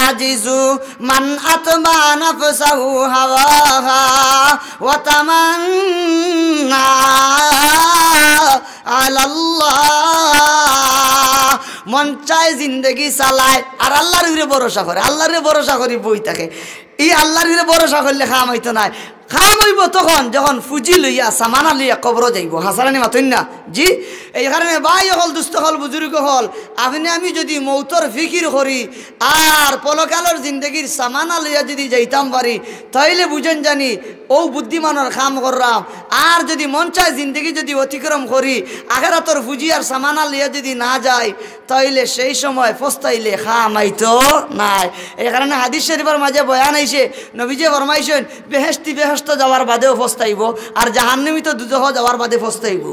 আজিজু মান আতবা নাফসাহু হাওয়াহা ওয়া তামান্না আলাল্লাহ। মন চায় জিন্দগি চালায় আর আল্লাহর উপরে ভরসা করে, আল্লাহর উপরে ভরসা করি বই থাকে। এই আল্লাহর উপরে ভরসা করলে খাম হইতো নাই। খাম হইব তখন যখন ফুজি লইয়া সামানা লইয়া কবর যাইব। হাসারানি মাতইন না জি। এই কারণে ভাই হল, দুস্থ হল, বুজুর্গ হল, আপনি আমি যদি মৌতর ফিকির করি আর পলকালর জিন্দগির সামানা লইয়া যদি যাইতাম পারি তাইলে বুঝেন জানি ও বুদ্ধিমানের খাম করলাম। আর যদি মন চায় জিন্দগি যদি অতিক্রম করি আখেরাতর ফুজি আর সামানা লইয়া যদি না যায় তাইলে সেই সময় পস্তাইলে খাম আইতো নাই। এই কারণে হাদিস শরীফের মাঝে বয়ান আইছে, নবীজি ফরমাইছেন বেহেশতি বেহেশত যাওয়ার বাদেও পস্তাইব আর জাহান্নামী তো দুজহ যাওয়ার বাদে পস্তাইব।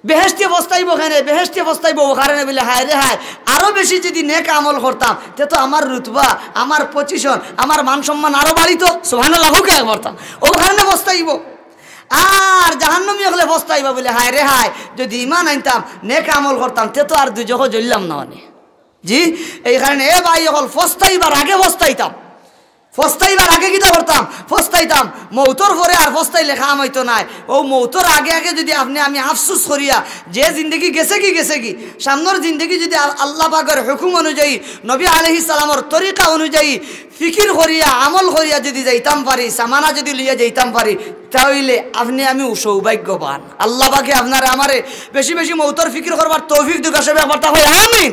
বেহেশতে পস্তাইব কেন? বেহেশতে পস্তাইব ও কারণে বলে হায় রে হায় আরও বেশি যদি নেক আমল করতাম তে তো আমার রুতবা, আমার পজিশন, আমার মান সম্মান আরও বাড়িত। সুবহানাল্লাহ কে করতাম ও কারণে পস্তাইব। আর জাহান্নামী হলে পস্তাইব বলে হায় রে হায় যদি ইমান আনতাম, নেক আমল করতাম তে তো আর দুজহ জ্বললাম না মানে জি। এই কারণে এ ভাই হল পস্তাইবার আগে পস্তাইতাম, ফস্তাইবার আগে কিতা করতাম? ফস্তাইতাম। মৌতর পরে আর ফস্তাইলে খাম হইতো নাই। ও মৌতর আগে আগে যদি আপনি আমি আফসুস করিয়া যে জিন্দগি গেছে কি সামনের জিন্দগি যদি আল্লাহ পাকের হুকুম অনুযায়ী নবী আলাইহিস সালামর তরিকা অনুযায়ী ফিকির করিয়া আমল করিয়া যদি যাইতাম পারি, সামানা যদি লইয়া যাইতাম পারি তাহলে আপনি আমি সৌভাগ্যবান। আল্লাহ পাকে আপনারে আমারে বেশি বেশি মৌতর ফিকির করবার তৌফিক দিক আসবে ব্যাপারটা হয় আমিন।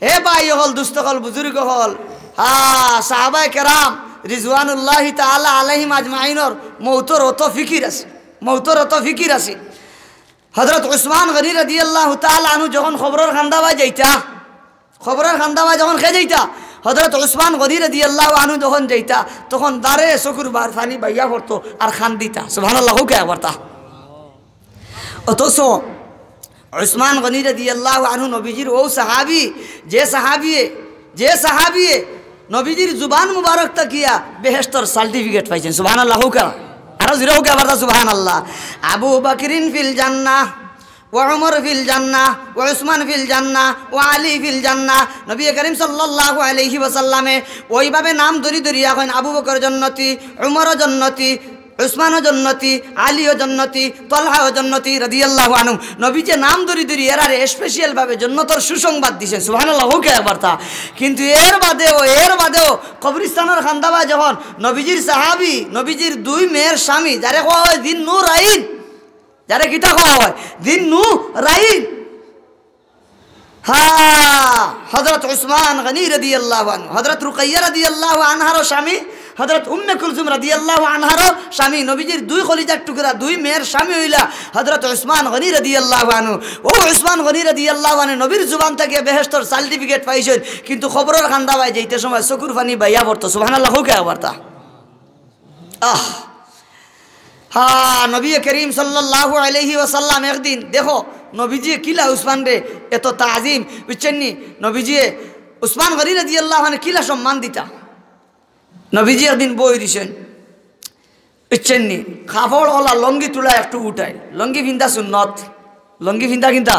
হে ভাই হল, দুস্থ হল, বুজুর্গ হল, সাহাবায়ে কেরাম রিজওয়ানুল্লাহি তাআলা আলাইহিম আজমাইনের মৌতর অত ফিকির আছে, মৌতর অত ফিকির আছে। হযরত উসমান গনি রাদিয়াল্লাহু তাআলা আনহু যখন খবরের খান্দাবাই যাইতা, খবরের খান্দাবাই যখন খেয়ে যাইতা, হযরত উসমান গনি রাদিয়াল্লাহু আনহু যখন যাইতা তখন দারে চকুর বার পানি বাইয়া পড়তো আর খান দিতা। সুবহানাল্লাহ কে করতা। অথচ উসমান গনি রাদিয়াল্লাহু আনহু নবীজির ও সাহাবী, যে সাহাবী নবীজির জুবান মুবারক তাকিয়া বেহেশতর সার্টিফিকেট পাইছেন। সুবহানাল্লাহ কা আরো জিরো কে আবার সুবহানাল্লাহ। আবু বকরিন ফিল জান্নাহ ওয়া উমর ফিল জান্নাহ ওয়া উসমান ফিল জান্নাহ ওয়া আলী ফিল জান্নাহ। নবী করিম সাল্লাল্লাহু আলাইহি ওয়াসাল্লামে ওইভাবে নাম ধরি ধরি এখন আবু বকর জান্নাতি, উমর জান্নাতি, উসমান জান্নাতি, আলী জান্নাতি, তালহা জান্নাতি রাদিয়াল্লাহু আনহু। নবী যে নাম ধরি ধরি এরারে স্পেশাল ভাবে জান্নাতের সুসংবাদ দিয়েছেন। সুবহানাল্লাহ কে বার্তা। কিন্তু এর বাদেও কবরস্থানের খান্দাবা যখন নবীজির সাহাবী, নবীজির দুই মেয়ের স্বামী যারে কোয়া হয় দিন নূর আইন, যারে কিতা কোয়া হয় দিন নূর আইন, হযরত উসমান গনি রাদিয়াল্লাহু আনহু, হযরত রুকাইয়া রাদিয়াল্লাহু আনহার স্বামী, হযরত উম্মে কুলসুম রাদিয়াল্লাহু আনহার স্বামী, নবীজির দুই খলিজার টুকরা দুই মেয়ের স্বামী হইলা হযরত উসমান গনি রাদিয়াল্লাহু আনহু। ও উসমান গনি রাদিয়াল্লাহু আনহু নবীর জুবান থেকে বেহেশতর সার্টিফিকেট পাইছেন, কিন্তু খবরের খান্দাবাই যাইতে সময় চকুর পানি বাইয়া পড়তো। সুবহানাল্লাহ কে বার্তা। নবী করিম সাল্লাল্লাহু আলাইহি ওয়াসাল্লাম একদিন দেখো নবীজি কিলা উসমান রে এত তাজিম বুঝছেননি, নবীজি উসমান গনি রাদিয়াল্লাহু আনহু কিলা সম্মান দিতা। নবীজি একদিন বই দিছেন বুঝছেননি, কাপড় ওলা লঙ্গি তুলা একটু উঠায়, লঙ্গি ভিন্দা সুন্নত, লঙ্গি ভিন্দা কিনতা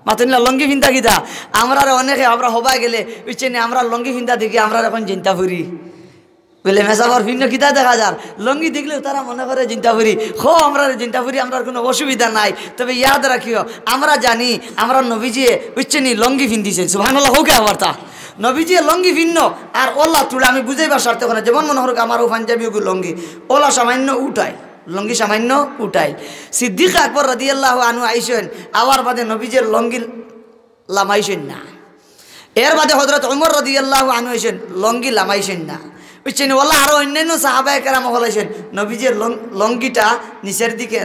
মাতলা লঙ্গি ভিন্দা কিতা। আমরা অনেকে আমরা হবাই গেলে বুঝছেননি আমরা লঙ্গি ভিন্দা দেখি আমরা এখন চিন্তা করি বলে মেসাবার ভিন্ন কিতা দেখা যার লঙ্গি দেখলেও তারা মনে করে চিন্তা করি আমরা চিন্তা করি, আমরা কোনো অসুবিধা নাই। তবে ইয়াদ রাখিও আমরা জানি আমরা নবীজি বুঝছেনি লঙ্গি ভিন্দিছেন। সুবহানাল্লাহ কে আবার তা নবীজি লঙ্গি ভিন্ন আর ওলা তুলে আমি বুঝাইবার স্বার্থে না, যেমন মনে হোক আমার ও পাঞ্জাবি লঙ্গি ওলা সামান্য উঠায়, লঙ্গি সামান্য উঠাই। সিদ্দিক আকবর রাদিয়াল্লাহু আনহু আইসেন আবার বাদে নবীজের লঙ্গি লামাইছেন না। এর বাদে হযরত উমর রাদিয়াল্লাহু আনহু আইসেন লঙ্গি লামাইছেন না বুঝছেন। ওলা আরো অন্যান্য সাহাবায়ে কেরাম হলাইছেন নবীজের লঙ্গিটা নিচের দিকে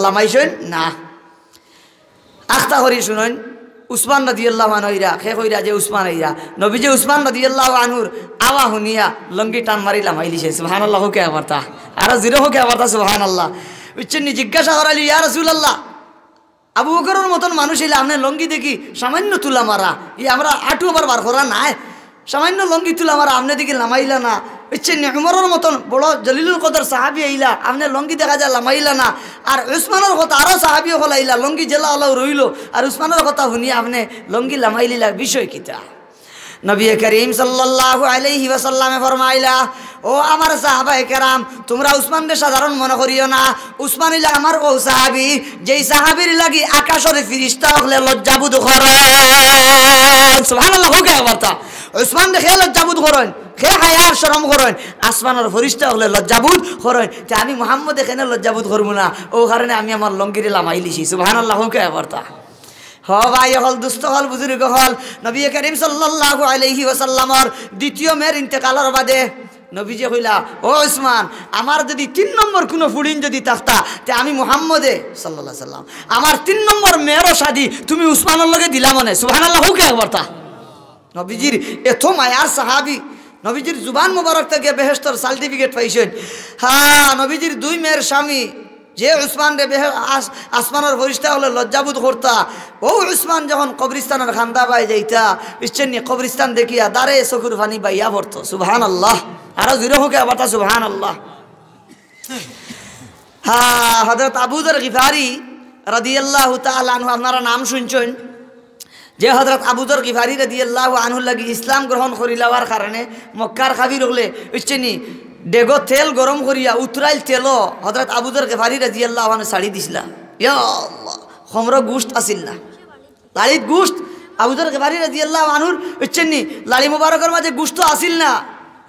লামাইছেন না। আখতা করি শুনুন, উসমান রাদিয়াল্লাহু আনহু ইরা খে কইরা যে উসমান ইরা নবীজি উসমান রাদিয়াল্লাহু আনহুর আওয়া হুনিয়া লঙ্গি টান মারি লামাইলিছে। সুবহানাল্লাহ কে আবারতা আর জিরো কে আবারতা সুবহানাল্লাহ বুঝছেন। জিজ্ঞাসা করালি ইয়া রাসূলুল্লাহ আবু বকরের মতন মানুষ হইলে আপনি লঙ্গি দেখি সামান্য তুলা মারা, আমরা আটু আবার বার করা নাই, সামান্য লঙ্গি তুলা মারা আপনি দেখি লামাইলা না বুঝছেন। উমরের মতন বড় জলিলুল কদর সাহাবি আইলা আপনি লঙ্গি দেখা যায় লামাইলা না। আর উসমানের কথা আরও সাহাবিও হল আইলা লঙ্গি জেলা আল্লাহ রইল আর উসমানের কথা শুনি আপনি লঙ্গি লামাইলিলা বিষয় কিতা। নবী করিম সাল্লাল্লাহু আলাইহি ওয়াসাল্লামে ফরমাইলা, ও আমার সাহাবায়ে কেরাম, তোমরা উসমানকে সাধারণ মনে করিও না। উসমান হইলা আমার ও সাহাবী, যেই সাহাবীর লাগি আকাশের ফেরেশতা হলে লজ্জাবোধ করেন। সুবহানাল্লাহ। হোক একবারটা উসমান দেখে লজ্জাবোধ করেন, খে হায়ার শরম করেন, আসমানের ফেরেশতা হলে লজ্জাবোধ করেন। তে আমি মুহাম্মদ এখানে লজ্জাবোধ করব না, ও কারণে আমি আমার লঙ্গিরে লামাই লিছি। সুবহানাল্লাহ। হোক একবারটা হ ভাই হল, দুস্থ হল, বুজুর্গ হল। নবী করিম সাল্লাল্লাহু আলাইহি ওয়াসাল্লামর দ্বিতীয় মেয়ের ইন্তেকালের বাদে নবীজি কইলা, ও উসমান, আমার যদি 3 নম্বর কোনো ফুড়িন যদি থাকতা, তে আমি মুহাম্মদে সাল্লাল্লাহু আলাইহি সাল্লাম আমার 3 নম্বর মেয়েরও শাদি তুমি উসমানের লগে দিলা মনে। সুবহানাল্লাহ। হোক একবারটা নবীজির এত মায়ার সাহাবী, নবীজির জুবান মুবারক থেকে বেহেশতর সার্টিফিকেট পাইছেন। হ্যাঁ, নবীজির 2 মেয়ের স্বামী যে উসমান রে আসমানের ফেরেশতা হলে লজ্জাবোধ করতা, ও উসমান যখন কবরিস্তানের খান্দা বাই যাইতা, ইচ্ছেন কবরিস্তান দেখিয়া দাঁড়ে চকুর পানি বাইয়া পড়তো। সুবহানাল্লাহ। আরো জুড়ে হোক আবার সুবহানাল্লাহ। হ্যাঁ, হযরত আবু যর গিফারি রাদিয়াল্লাহু তাআলা আনহু, আপনারা নাম শুনছেন যে হযরত আবু যর গিফারি রাদিয়াল্লাহু আনহু লাগি ইসলাম গ্রহণ করি লওয়ার কারণে মক্কার খাবির হলে ইচ্ছেনি ডেগো তেল গরম করিয়া উতরাইল তেল হযরত আবু যর গিফারি রাদিয়াল্লাহু আনহু শাড়ি দিছিলা। ইয়া আল্লাহ, খমর গুস্ত আসিল না, লাড়িত গুস্ত। আবু যর গিফারি রাদিয়াল্লাহু আনহুর ইচ্ছেনি লাড়ি মুবারকের মাঝে গুস্ত আসিল না,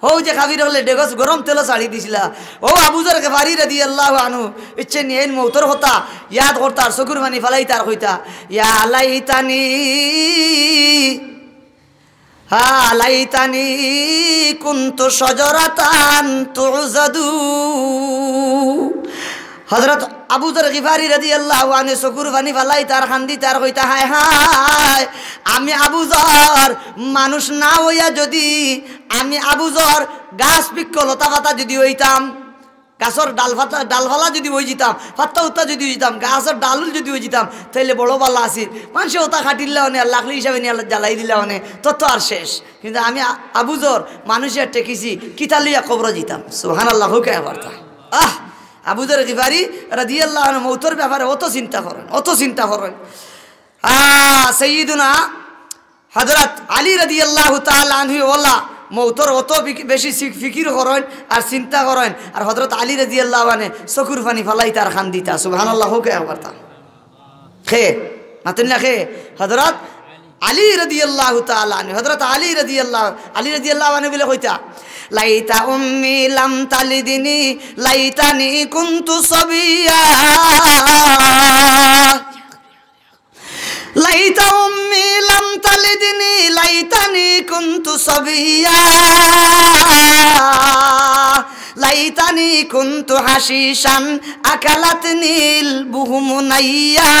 হো যে খাবির হলে ডেগস গরম তেল শাড়ি দিছিলা। ও আবু যর গিফারি রাদিয়াল্লাহু আনহু ইচ্ছেনি এই মৌতর কথা ইয়াদ করতার, চকুর পানি ফালাই তার কইতা, ইয়া লাইতানি লাইতানি কুনতু শাজারাতান তুজাদু। হযরত আবু যর গিফারি রাদিয়াল্লাহু আনহু চকুর পানি ফালাই তার খান্দি তার কইতা, হায় হায়, আমি আবু যর মানুষ না হইয়া যদি আমি আবু যর গাছ বৃক্ষ লতা পাতা যদি হইতাম, গাছের ডালফালা যদি হয়ে যেতাম, পাত্তা উত্তা যদি হয়ে যেতাম, গাছের ডালুল যদি হয়ে যেতাম, তাইলে বড় বালা আসিল। মানুষে ওটা খাটিলে অনেক লাকড়ি হিসাবে নিয়ে জ্বালাই দিলে অনেক, তত আর শেষ। কিন্তু আমি আবু যর মানুষের টেকিছি কিতালিয়া কবর যেতাম। সুবহানাল্লাহ। হোক একবারটা আবু যর গিফারি রাদিয়াল্লাহু আনহু মৌতের ব্যাপারে অত চিন্তা করেন, অত চিন্তা করেন। সাইয়্যিদুনা হযরত আলী রাদিয়াল্লাহু তাআলা আনহু ওয়াল্লাহ মৌতর অত বেশি ফিকির করেন আর চিন্তা করেন, আর হযরত আলী রাদিয়াল্লাহু আনহু চকুর পানি ফালাই তার খান দিতা। সুবহানাল্লাহ। হোক একবারটা খে মাতেন না খে হযরত আলী রাদিয়াল্লাহু তাআলা আনহু, হযরত আলী রাদিয়াল্লাহু আনহু বলে কইতা, লাইতা উম্মি লাম তালিদিনি লাইতানি কুনতু সাবিয়া, লাইতা উম্মি লাম তালিদিনি লাইতানি কুনতু সাবিয়া, লাইতানি কুনতু হাশিশান আকালাতনিল বুহুমুনাইয়া।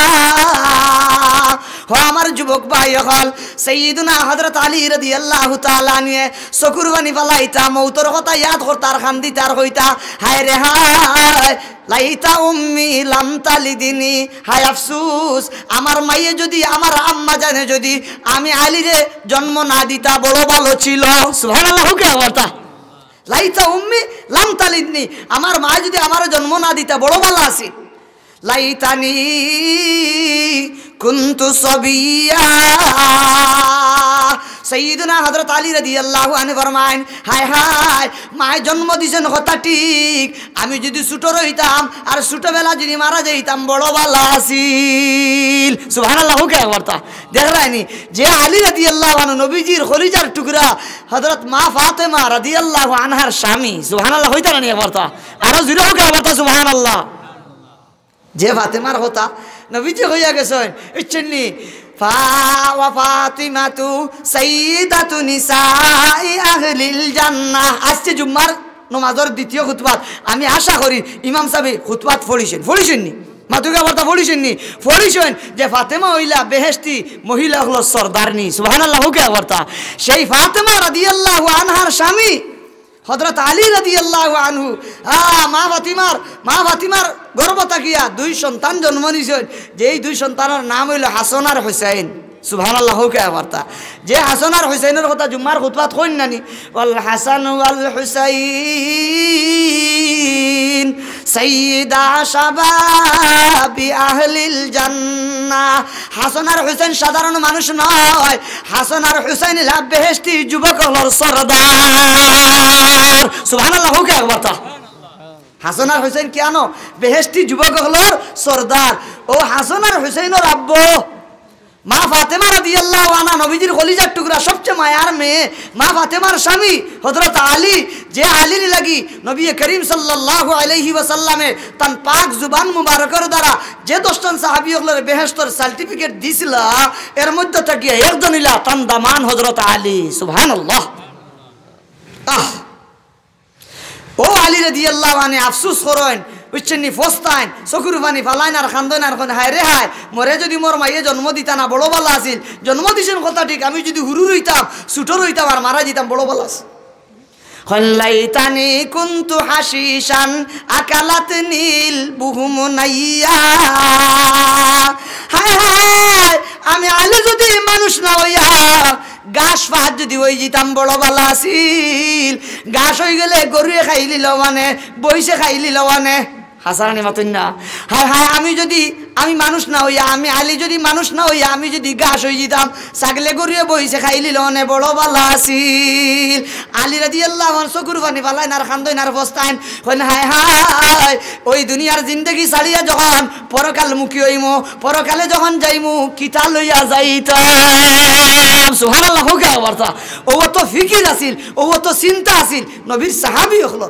ও আমার যুবক ভাই হল, সাইয়্যিদুনা হযরত আলী রাদিয়াল্লাহু তাআলা আনহু চকুর পানি ফালাইতা, মৌতর কথা ইয়াদ করতার, খান্দি তার কইতা, হায় রে হায়, লাইতা উম্মি লাম তালিদিনি, হায় আফসোস, আমার মাইয়ে যদি, আমার আম্মা জানে যদি আমি আলীরে জন্ম না দিতা বড় ভালো ছিল। সুবহানাল্লাহ। কে বলতা লাইতা উম্মি লাম তালিদনি, আমার মা যদি আমার জন্ম না দিতা বড় ভালো আছে। লাইতানি কুনতু সাবিয়া। সাইয়্যিদুনা হযরত আলী রাদিয়াল্লাহু আনহু ফরমায়েন, হায় হায়, মায়ে জন্ম দিছেন কথা ঠিক, আমি যদি ছোট রইতাম আর ছোটবেলা যদি মারা যাইতাম বড় ভালো আছিল। সুবহানাল্লাহ। কে বলতা দেখরাইনি যে আলী রাদিয়াল্লাহু আনহু নবীজির খলিজার টুকরা হযরত মা ফাতেমা রাদিয়াল্লাহু আনহার স্বামী। সুবহানাল্লাহ। হইতা না নিয়ে বলতা আরো জুড়ে কে বলতা সুবহানাল্লাহ। যে ফাতেমার কথা নবীজি হইয়া গেছেন ইচ্ছেননি, ফাতিমাতু সাইয়্যিদাতু নিসাই আহলিল জান্নাহ। আজকে জুম্মার নামাজের দ্বিতীয় খুতবাত আমি আশা করি ইমাম সাহেব খুতবাত পড়িছেননি মাতুকা বার্তা পড়িছেন যে ফাতেমা হইলা বেহেশতি মহিলা হলো সরদারনি। সুবহানাল্লাহ। কে বার্তা সেই ফাতেমা রাদিয়াল্লাহু আনহার স্বামী হযরত আলী রাদিয়াল্লাহু আনহু মা ফাতিমার গর্ভ থাকিয়া 2 সন্তান জন্ম নিছেন, যেই 2 সন্তানের নাম হইল হাসান আর হুসাইন। সুবহানাল্লাহ। কে বার্তা যে হাসান আর হুসাইনের কথা জুম্মার খুতবাত কইন নানি, ওয়াল হাসান ওয়াল হুসাইন সাইয়্যিদা শাবাবি আহলিল জান্নাহ। হাসান আর হুসাইন সাধারণ মানুষ নয়, হাসান আর হুসাইন হলো বেহেশতি যুবক হলোর সরদার। সুবহানাল্লাহ হোক একবার তা। হাসান আর হুসাইন কেন বেহেশতি যুবক হলোর সরদার? ও হাসান আর হুসাইনের আব্বু মা ফাতেমা রাদিয়াল্লাহু আনহা, নবীজির কলিজার টুকরা, সবচেয়ে মায়ার মেয়ে। মা ফাতেমার স্বামী হযরত আলী, যে আলীর লাগি নবী করিম সাল্লাল্লাহু আলাইহি ওয়াসাল্লামে তান পাক জুবান মুবারকের দ্বারা যে 10 জন সাহাবী হলের বেহেশতের সার্টিফিকেট দিছিল, এর মধ্যে থেকে একজন ইলা তান দামান হযরত আলী। সুবহানাল্লাহ। ও আলী রাদিয়াল্লাহু আনহু আফসোস করেন, বুঝছেন, ফস্তাইন, চকুর পানি ফালাইন আর খান্দন আর হায় রে হায়, মরে যদি মোর মাইয়ে জন্ম দিতা না বড় ভালো আছিল। জন্ম দিছেন কথা ঠিক, আমি যদি হুরু রইতাম, ছুটো রইতাম আর মারা যেতাম, বড় ভালো আছে। হল্লাইতানি কুনতু হাসিশান আকালাত নীল বুহুমনাইয়া। হায় হায়, আমি আলে যদি মানুষ না হইয়া গাছ ফাহাদ যদি হয়ে যেতাম, বড় ভালো আছিল। গাছ হয়ে গেলে গরুয়ে খাই লিল মানে, বইসে খাই লিল মানে, হাসারানি মাতুন না। হায় হায়, আমি মানুষ না হইয়া, আমি আলী যদি মানুষ না হইয়া আমি যদি গাছ হয়ে যেতাম, ছাগলে গরুয়ে বইসে খাই লিল মানে, বড় ভালো আছিল। আলী রাদিয়াল্লাহু আনহু চকুর পানি ফালাইন আর খান্দইন আর বস্তাইন, কইন হায় হায়, ওই দুনিয়ার জিন্দেগি ছাড়িয়া যখন পরকাল মুখী হইমু, পরকালে যখন যাইমু কিতা লইয়া যাইতাম। সুবহানাল্লাহ হোক বার্তা। ও তো ফিকির আছিল, ও তো চিন্তা আছিল, নবীর সাহাবী হলো।